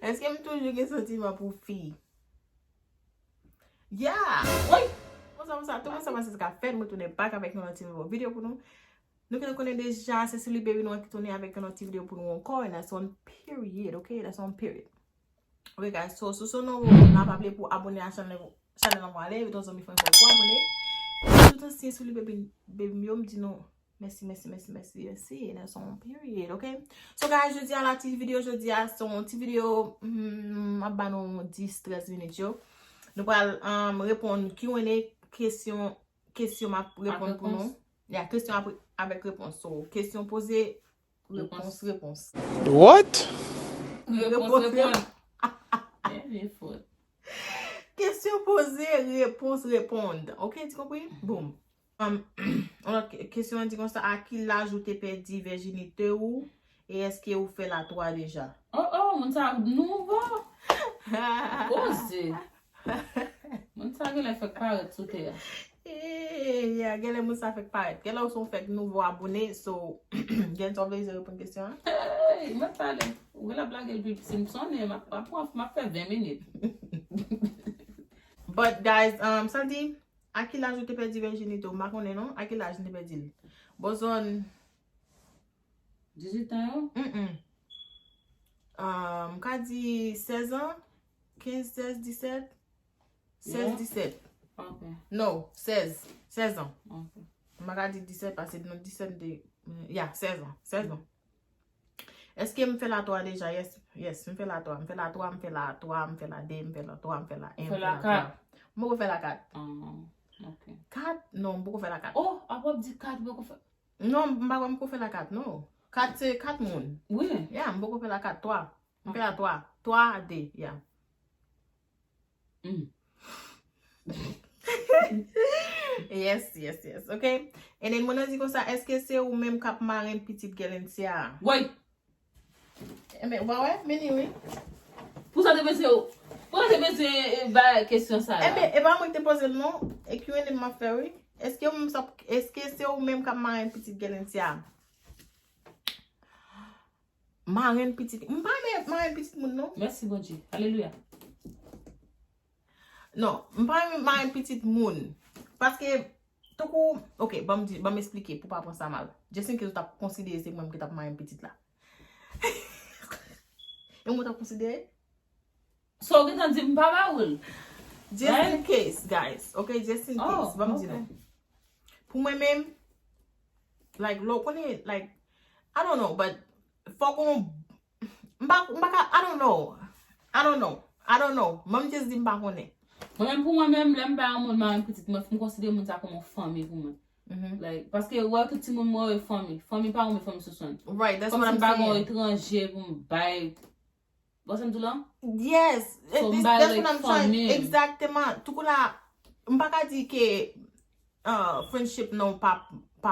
Est-ce que m toujou gen sentiment pou fi? Yeah! Oui! Tout moun sa pase se ka fèd, mwen toune bak avèk nou an ti video pou nou. Nou ke nou konen deja, se Sili Baby nou an ki toune avèk nou an ti video pou nou ankon, and that's on period, ok? That's on period. Ok guys, so nou nan pa ple pou abone a chanel nan wale, viton zon mi fwen pou abone. Tout an si Sili Baby myo mdi nou, merci, and that's on period, ok? So guys, jodi a la ti video, jodi a son ti video, maba nou 10-13 minutes yo. Nou pal repon Q&A, question ma repon pou nou. Yeah, question avec réponse. So, question posée, réponse. What? Réponse. Question posée, réponse répondre. Ok, tu compris? Boom. Question dit comme ça, à qui l'âge ou t'es perdu virginité ou? Et est-ce que vous fait la toi déjà? Oh, mon sa nouveau. Posé. Mon sa gele fait paraître tout ya. Yeah, gele moun sa fèk paret. Gele ou son fèk nouvo abone, so gen ton vle repon question. Hey, m'a parlé. Ou la blague el puis Simpson et m'a fait 20 minutes. But guys, ça dit, à quel âge tu perdu virginité ou ma konnen non? À quel âge tu perdu? Boson 18 ans? Ka di 16 ans, 15, 16, 17, 16, 17. Okay. No, 16 ans. Okay. M'a dit 17 parce que non 17 de yeah, 16 ans. Est-ce que me fait la toi déjà? Yes, me fait la toi, me fait la 2, me fait la 3, me fait la 1, me fait la 1, me fait la 4. M'boko fait la 4. OK. 4? Non, m'boko fait la 4. Oh, après dit 4 m'boko fait. Non, m'boko fait la 4, non. 4 c'est 4 moun. Oui. Yeah, m'boko fait la 4, 3. Me fait la 3. 3 D, yeah. Yes. Okay? Et then moun an di kon sa, eske se ou même kap maren petite gelentia? Oui. Mais ouais, oui. Pour ça te ba question ça. Et ben moi te pose le nom, et Q&A m'a fait oui. Est-ce que c'est ou même kap maren petite gelentia? Maren petite. M'pa maren petite moun non? Merci bon Dieu. Alléluia. Non, m'pa maren petite moun. Parce que toko, OK, ba m'expliquer pour pas prendre ça mal. Je sais que tu as considéré c'est moi qui t'a maren petite là. Et moi t'a considéré? So que t'en dis m'pa ba oul. Just in case, guys. Okay, just in case. Ba m'di non. Pour moi même like lo connaît like I don't know, but for qu'on I don't know. Mam just di m'pa connaît. Moi-même pour moi-même, l'aime pas un monde ma petite, moi je considère mon ça comme une famille pour moi. Like parce que ouais tout le monde moi est famille pas une famille ce soir. Right, that's comme what I'm saying. Comme saying. étranger pour me bail. Vous savez tout là? Yes, So, that's like what I'm trying. famille. Exactement. Tout la m'pa ka di que friendship non pas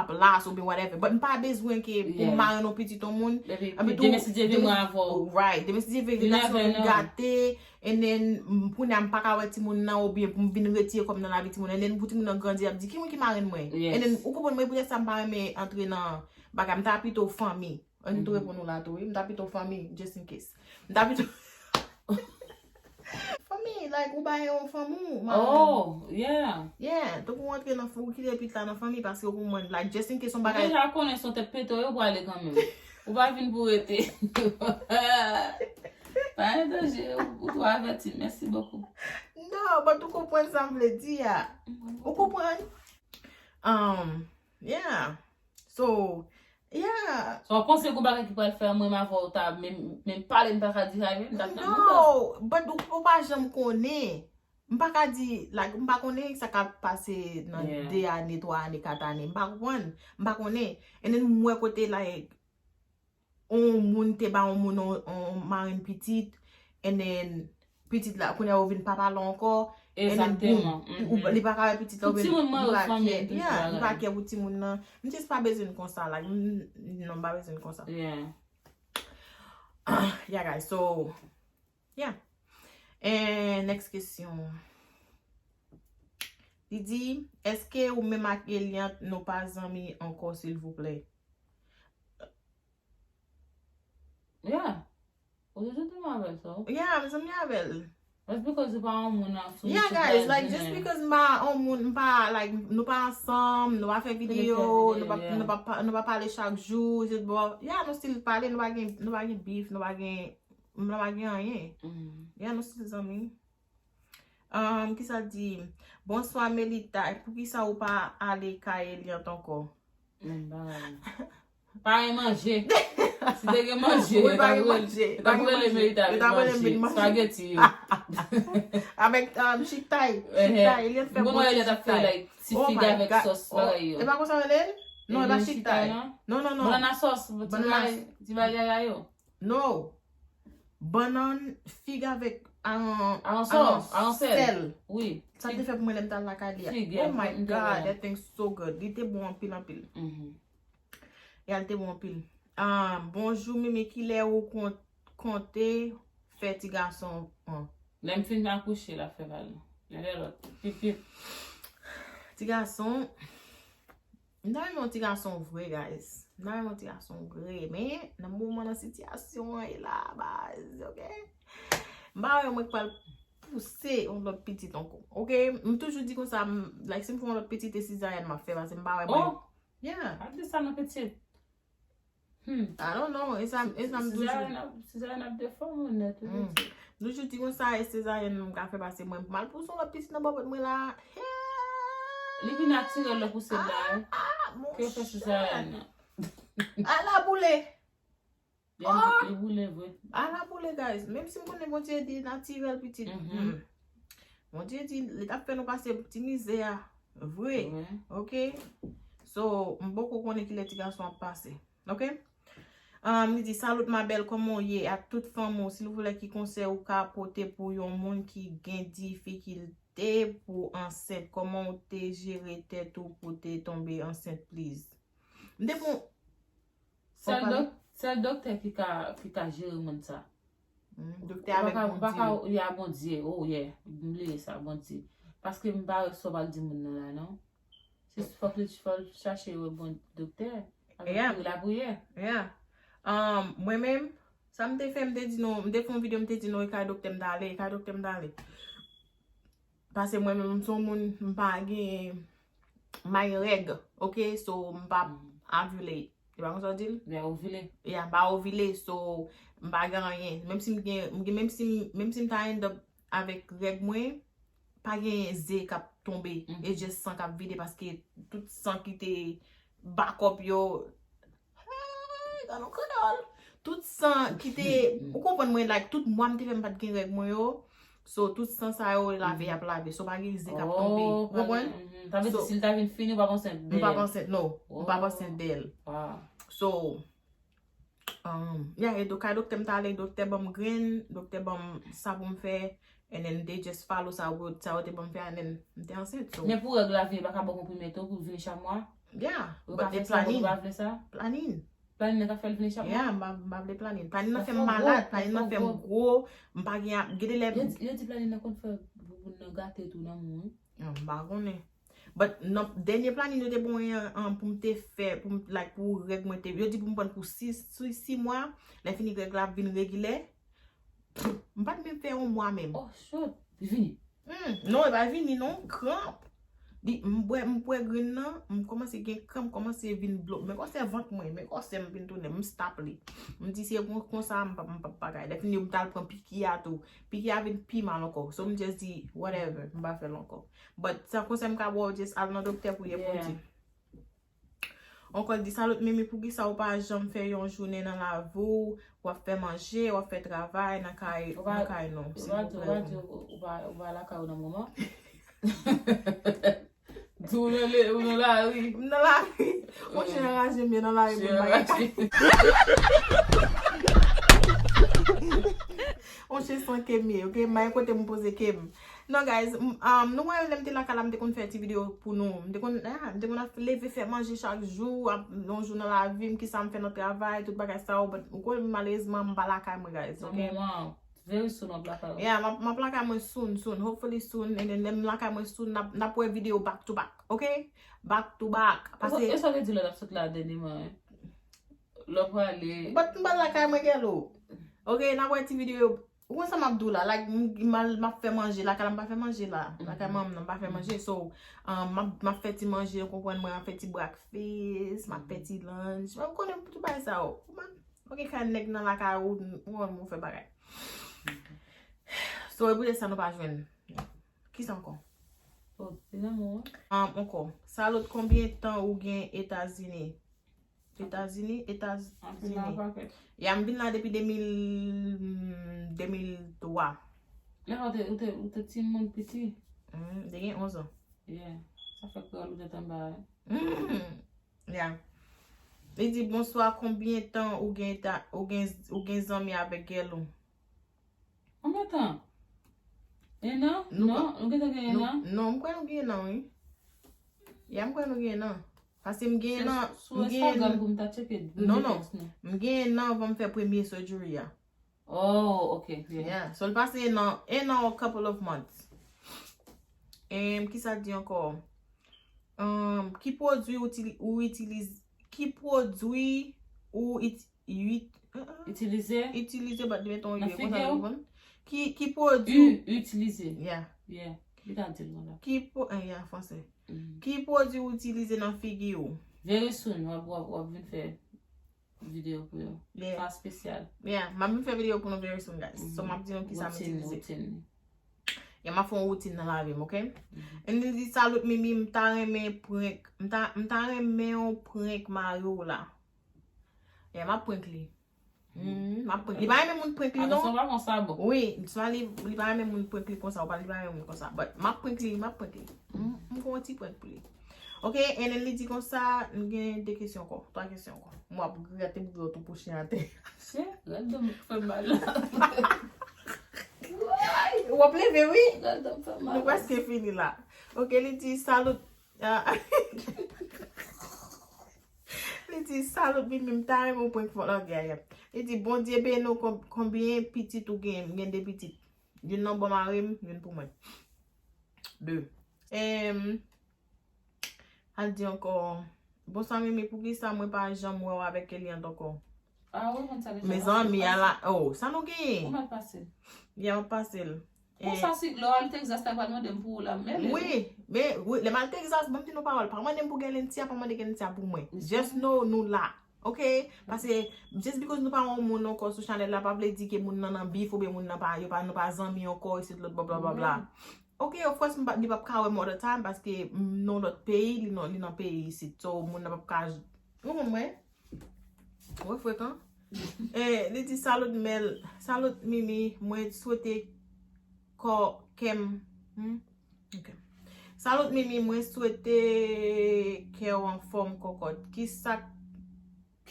last ou bien whatever, but m'pa besoin que pour marier nos petits ton monde. Demesidier moi avant. Right, demesidier relation gâté and then pour n'am pas ka wè ti moun nan ou bien pour vinn retirer comme dans la vie ti moun and then pour ti moun nan grandi a di ki moun ki marine moi. And then ou kompon moi pour ça m'pa me entrer dans bagam ta plutôt famille. On to répondre là tout, m'ta plutôt famille just in case. M'ta plutôt famille like ou ba yon famille. Oh, yeah. Yeah, donc on entre dans fou qui depuis là dans famille parce que pour moi like just in case on bagay. Déjà connais son tête péto yo pour aller quand même. Ou va venir pour été. Pas de danger, ou doit avertir. Merci beaucoup. Non, but tu comprends ça me le dire. Vous comprenez? Yeah. So, yeah. So, pense que bagay qui peut faire moi ma voix même parler pas ka dire même no, but ou pas jamais connaît. M'pa ka di like m'pa connaît ça ka passer dans 2 années, 3 années, 4 années. M'pa connaît. And then moi côté like on moun te ba on moun on marine petite and then petite là qu'on a ouvert papa là encore. Exactement. Ou li pa ka petite là Petit moun moi famille. Yeah, li pa ke petit moun nan. M'ti pas besoin comme ça like non pas besoin comme ça. Yeah. Yeah guys, so yeah. And next question. Il dit, est-ce que ou même ak Eliant n'ont pas amis encore s'il vous plaît? Yeah. Ou je te m'avel so? Yeah, mse mi avel. That's because you pa an moun an sou. Yeah, guys, like, just because nou pa ansam, nou pa fe video, nou pa pale chak jou, yeah, nou still pale, nou pa gen beef, nou pa gen anye. Yeah, nou still zami. Ki sa di, bonsoir Melita, pou ki sa ou pa ale kaye li an tonko? Pa yon manje. Si de gen manje, Oui, pa yon manje. ta brele Melita avec manje. Spaghetti yo. Avec chitay. Bon wè yon ta fè like si figa avec sauce bagay yo. E pa konsan elen? Non, e pa chitay. Non. Banana sauce, ti ba yaya yo. Non. Banan figa avec An sauce, an sel. Oui. Sa te fè pou mwen lem tal la kalia. Fig, Oh my God, that thing's so good. Li te bon an pil. Yal te bon an pil. Bonjour, mimi ki le ou konte fè ti garçon. Lem fin akouche la fè val. Yale lot. Pip. Ti garçon. Nan yon ti garçon vre, guys. Nan yon ti garçon vre. Men, nan mouman nan sityasyon e la baz, ok? Mba yon mwen pal pousse yon lot petit anko, ok? M toujou di kon sa, like, si m fon lot petit e si zayen ma fè, base mba yon mwen. Yeah. At least an petit. I don't know. Esam doujou. Si zayen ap de fòm ou net. Doujou di kon sa, e se zayen m ka fè base mwen mal pou son lot petit nan babot mwen la. Li bi naturel la pou se la. Mon Kè fè si zayen? A la boule. Li boule vwe. A la boule, guys. Mem si m konen mon diye di naturel petit. Mon diye di, li tap fè nou pase ti mize ya. Vwe. Ok? So, m boko konen ki le ti garçon ap pase. Ok? Li di, salut ma belle, komon ye, a tout famo, si nou vole ki conseil ou ka apote pou yon moun ki gen difikilte pou enceinte, komon ou te jere tèt ou pou te tombe enceinte, please. Mde pou... Sel dokte ki ka jere moun sa. Dokte avek moun baka ya bon diye, oh yeah, mle sa bon diye. Paske mba sobal di moun nan la, non? Se fok li chache ou bon dokte, avek la bouye. Yeah. Mwen men, sa mte fe mte di nou, mte fon video mte di nou e ka dokte mdale. Pase mwen men mson moun mpa gen may reg, ok? So mpa ovulate. E ba kon sa dil? Ya ovule. Ya, mpa ovule, so mpa gen rien. Mem si mta end up avek reg mwen, pa gen ze kap tombe. E just san kap vide paske tout san ki te bakop yo. Ganon kanal. Tout san ki te, ou kompon mwen, like, tout mwa mte fe mpat gen reg mwen yo. So, tout san sa yo lave ap lave. So, pa gen ze kap tombe. Kompon? Tave si sil ta vin fini, mpa konsen del. Mpa konsen, no. Mpa konsen del. So, yeah, e do ka dokte mtale, dokte bom green, dokte bom sa pou mfe, and then they just follow sa wote bom fe, and then mte anset. So, ne pou reg la vi, baka bon komprimeto pou vini chamwa? yeah, Ou but ka they fe sa, ou planin. ba vle sa? Planin. Planin ne ka fel vini chamwa? Yeah, mba vle planin. Planin na fem malade, planin na fem gro, mpa gen, gede le... Yo di planin na kon fe, pou nou gate tou nan moun? Mba gone. But, denye planin yo te bon yon pou mte fe, pou reg mwen te, yo di pou mpon pou 6 mwa, le fini reg la vin regile, mpa te fe 1 mwa men. Oh, shot, vini? Non, e ba vini, non, kramp. Di, mpwe green nan, mkomanse gen kramp, komanse vin blok. Men kose vant mwen, men kose mpin toune, mstap li. Mdi se kon sa mpa bagay. De fini mtal pran pikiya tou. Pikiya vin piman loko. So m just di, whatever, mba fe loko. But sa kon se mka bo, just al nan dokte pou ye ponti. Onkol di, salut mimi pou ki sa ou pa jom fe yon jounen nan la vou, wap fe manje, wap fe travay, nan kay non. Ou va la ka ou nan mouman? Ou nou la ri? Nan la ri. Ou chen raje mwen nan la ri mwen bagay. On chen son kemye, ok? Mwen kote mwen pose kem. Non guys, nou wè lèm te la kala mte kon fè ti video pou nou. Mte kon leve fè manje chak jou, non jou nan la vim ki sa m fè nan travay, tout bagay sa ou, but ou kon malezman m bala kay mwen guys, ok? Wow. Very soon on Black Arrow. Yeah, ma plaka mwen soon, hopefully soon, and then dem plaka mwen soon, na pwe video back to back, okay? Back to back. Pase... E so le di la dap sot la deni man? Lop wale... But mba laka mwen gelo. Ok, nan wè ti video. Ou sa mabdou la, like, m'a fè manje, la kala m'a fè manje la. La kala m'a fè manje, so, m'a fè ti manje, kompwen mwen, m'a fè ti breakfast, m'a fè ti lunch, m'a konen tout bay sa ou. Ok, kan nek nan la kala ou, mwen fè bagay. So, e boute sa nou pa jwen. Ki sa ankon? Oh, nan moun? Ankon. Sa lot konbien tan ou gen Etats-Unis? Etats-Unis? Ya mbin la depi 2003. La ou te ti moun piti? De gen 11 an. Yeah. Sa fè kè ou te tamba. Ya. Li di bonsoir, combien tan ou gen zanmi avek gel ou? Combien tan? Non? Nou gen te gen nan? Non, mkwen nou gen nan, Ya, mkwen nou gen nan. Pase mgen nan, mgen nan vam fè premier surgery ya. Oh, ok. Yeah. So, l'passe nan a couple of months. Ki sa di ankor? Ki produit ou utilize, ki produit ou utilize, bat di meton yon, konsa yon? Ki produit utilize. Yeah. Yeah. Fransè. Ki produit ou utilize nan figi ou? Very soon, wap vin fè video pou yo. Fa spesyal. Yeah, ma vin fè video pou nou very soon, guys. So, ma di nou ki sa m utilize. Ya ma fon routine nan la vim, ok? En di salut mimi, mta reme yon prank Mario la. Ya, ma prank li. Li ba reme moun prank li, non? Son pa kon sa bo? Oui, li ba reme moun prank li kon sa, ou pa li ba reme moun kon sa. But, ma prank li. M kon ti prank pou li. Ok, en li di kon sa, n gen 2 kesyon kon, 3 kesyon kon. Mwa pou gate pou yotou pou chante. Se, gade m fè mal la. Wap leve, oui? Gade m fè mal. Nou paske fini la. Ok, li di salut. Li di salut bin mim tare moun prank for la gaya. Li di bon diye be nou konbien pitit ou gen de pitit. Yon nan bon marim, yon pou mwen. 2. Al di ankon, bon sa mimi pou ki sa mwen pa jam mwen avek Elian ankon. Oui, mwen sa le Me zan mi ala, sa nou gen. Mwen pase. Ya mwen pase. Mwen sa si lo al Texas ta pa nou dem pou la mele. Oui, le mal Texas, bon ti nou parol, pa man dem pou gen lentia, pa man de gen lentia pou mwen. Just know nou la. Ok? Pase, just because nou pa moun nou kon sou chanel la, pa vle di ke moun nan bif ou be moun nan pa, yo pa nou pa zanmi yon kon, isit lot bla bla bla. Ok, of course, di pap ka we all the time, paske nou lot peyi, li nan peyi isit. So, moun nan pap ka, mwen? Ou fwe kan? Li di salut mimi, mwen souwete salut mimi, mwen souwete ke ou an form kokot. Ki sak?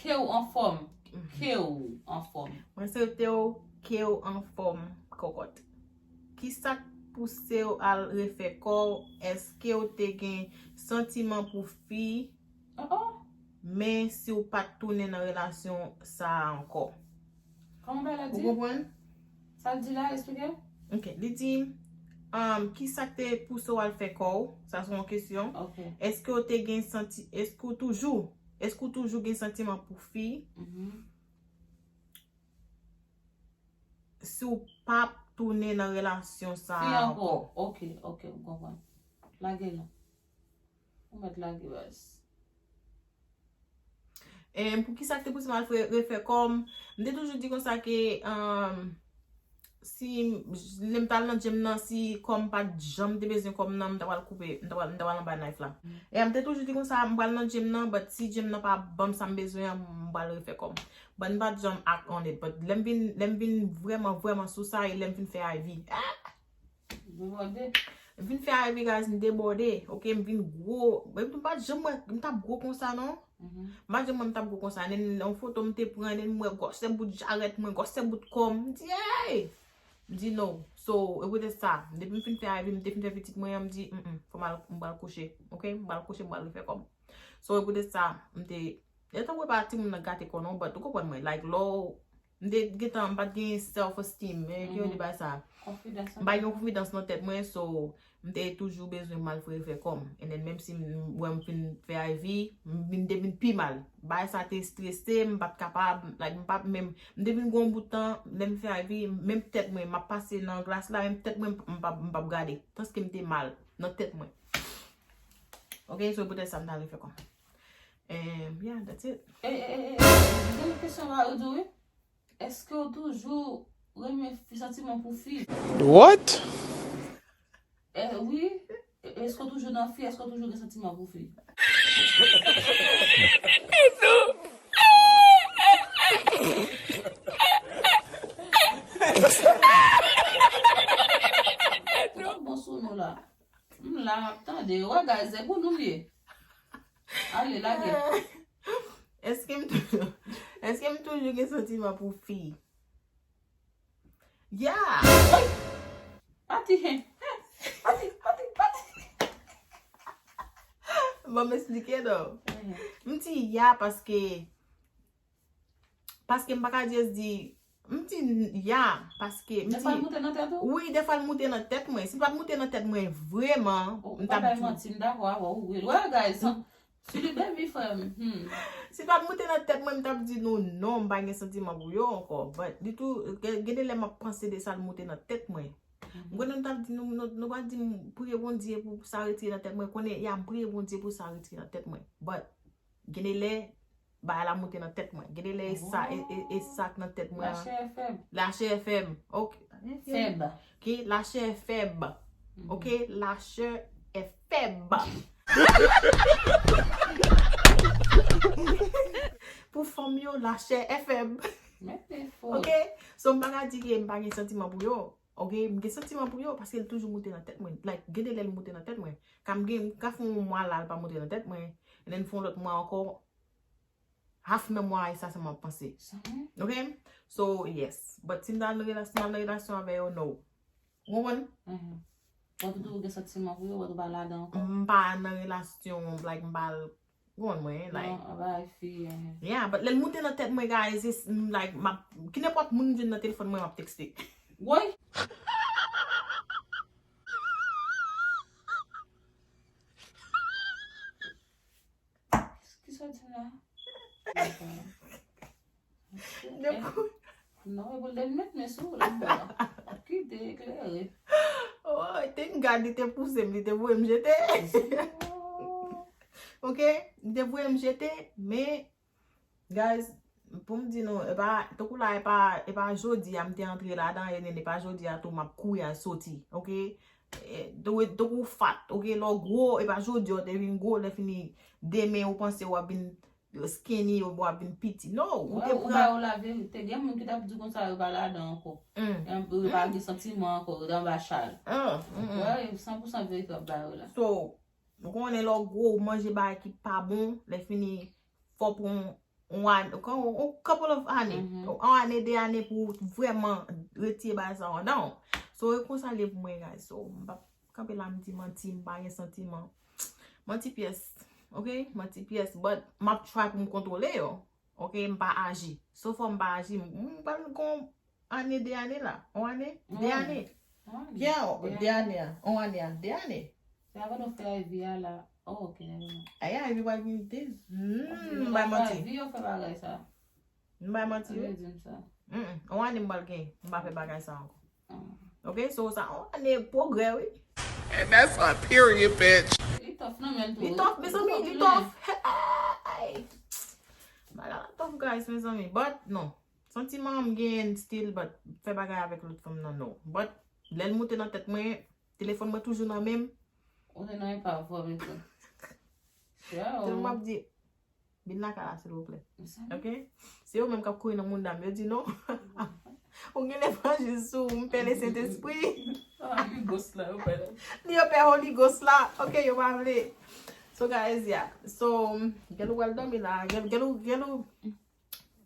Ke ou an form? Ke ou an form? Mwen souwete ou ke ou an form kokot. Ki sak pousse ou al refe kor, eske ou te gen sentiman pou fi, men si ou pat toune nan relasyon sa anko. Koman la di? Ou kompwen? Sa di la, explike? Ok, li di, ki sak te pousse ou al fe kor, sa son kesyon. Eske ou te gen sentiman, eske ou toujou gen sentiman pou fi, si ou pat toune nan relasyon sa anko. Ok, kompwen. Lage la. Ou met lage bas. Pou ki sa te pousse mal refe kom, mde toujou di kon sa ke si lem tal nan jem nan si kom pa jam de bezin kom nan mda wal koupe, mda wal nan ba knife la. Mde toujou di kon sa mbal nan jem nan, but si jem nan pa bam sa mbezwen mbal refe kom. But mba jam act on it, but lem vin vreman sou sa e lem vin fe IV. Vin fe IV guys, m deborde, ok, m vin gwo, mba jem m tap gwo kon sa non? Mba jem m tap gwo kon sa, nen an foto m te pran, nen mwen gose bout jaret, mwen gose bout kom, m di hey! M di no, so e wote sa, depi m fin fe IV, m te fin fe fitik mwen, m di fwa m bal kouche, ok, m bal kouche m bal refe kom. So e wote sa, m te, etan wè pa ti m nan gate konon, but ou kopon mwen, like low, m de getan m pat gen self-esteem, ki yo di bay sa. M bay yon confidence nan tet mwen, so m'te toujours besoin mal faire comme. Et then même si moi m'fin faire IV, m'devin pi mal. Ba ça te stressé, m'pas capable, like m'pas même m'devin gon bout de temps, m'devin faire IV, même tête moi m'a passé dans glace là, même tête moi m'pas regarder parce que m'te mal dans tête moi. OK, so peut-être ça m'ta faire comme. Yeah, that's it. J'ai une question à vous dire. Est-ce que toujours remet sentiment pour fille? What? Oui. Est-ce que toujours dans fille, est-ce que toujours des sentiments pour fille? Bon son là. Là, attendez, regarde, c'est pour nous lier. Allez, la gueule. Est-ce que me toujours des sentiments pour fille? Yeah. Pati. Bon m'expliquer donc. M'ti ya parce que m'pa juste dit m'ti ya parce que Des fois, monter dans tête. oui, des fois monter dans tête moi. Si pas monter dans tête moi vraiment, M'ta pas mentir, d'accord, oui. Ouais, guys, si le baby femme. si pas monter dans tête moi m'ta dit non, m'pa gen sentiment pour yo encore. But du tout, gade les m'a penser de ça monter dans tête moi. Moi on t'a dit nous pas dit prier bon Dieu pour s'arrêter dans tête moi connait y a prier bon Dieu pour s'arrêter dans tête moi. But gade les ba la monter dans tête moi. Gade les ça et ça dans tête moi. La chair faible. La chair faible. OK. Faible. OK, la chair est faible. OK, la chair est faible. Pour femme yo, la chair est faible. Mais faux. OK? So m'pa di que m'pa gen sentiment pour yo. OK, m'gen sentiment pour yo parce qu'elle toujours monter dans tête moi. Like gade elle monter dans tête moi. Kam gen ka font mois là pas monter dans tête moi. Et then font l'autre mois encore. Half nan mois et ça m'a pensé. OK? So yes, but si dans la relation avec yo no. Woman, Ou tu des sentiments pour ou tu pas là dedans. m'pa dans relation like m'pa gon moi like. Non, ba fille. Yeah, but let monter dans tête moi guys is like ma qui n'importe moun vinn dans téléphone moi m'a texter. Ouais. Qu'est-ce que ça dit là? Non, vous le mettre mes sous là. Qui déclaré? Oh, te garde te pousse me te voye me jeter. OK? Te voye me jeter, mais guys, pour me dire non, e pas to kou la e pas jodi a me te entrer là-dedans et n'est pas jodi a tout m'a couille à sorti. OK? Do kou fat, OK? Lo gros e pas jodi o te vin gros le fini demain ou penser ou a vin skinny ou a vin petit. Non, ou te Ou ba ou la vérité, il y a moun qui t'a dit comme ça va là dedans encore. Un peu pas de sentiment encore dans ba chal. Ouais, 100% véritable ba ou là. So, on est là gros manger ba qui pas bon, les fini faut pour un couple of années, un année, 2 années pour vraiment retirer ba ça non. So, comme ça les pour moi guys. So, quand la me dit menti, pas un sentiment. Menti pièce. OK, menti pièce, but m'a try pour me contrôler yo. OK, m'pa agir. Sauf m'pa agir, m'pa gon année 2 années là. 1 année, 2 années. Yeah, 2 années. 1 année, 2 années. C'est avant de faire vie là. Oh, OK. Aya, everybody need this. M'pa menti. Vie on fait bagay ça. M'pa menti. Je dis ça. 1 année m'pa gen, m'pa fait bagay ça encore. OK, so ça 1 année progrès oui. And that's a period, bitch. Il tough non men tout. Il tough, mes amis, il tough. Voilà, tough guys, mes amis. But non, sentiment m'gen still, but fait bagay avec l'autre femme non non. But l'elle monte dans tête moi, téléphone moi toujours dans même. On n'est pas fort avec ça. Je m'a dit bin la kala s'il vous plaît. OK? C'est eux même qui courir dans monde dame, je dis non. On gen l'évangile sou, m'pè le Saint-Esprit. Holy Ghost là, ouais. Ni yo pè Holy Ghost là. OK, yo pa vle. So guys, yeah. So, gelo wal dormi là, gelo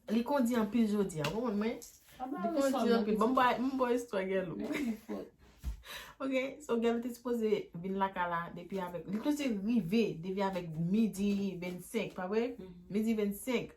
li kon di en pile jodi, bon moi. Li kon di en pile. Bon boy histoire gelo. OK, so gelo te supposé vin la kala depuis avec. Li kon se rive depuis avec midi 25, pas vrai? Midi 25.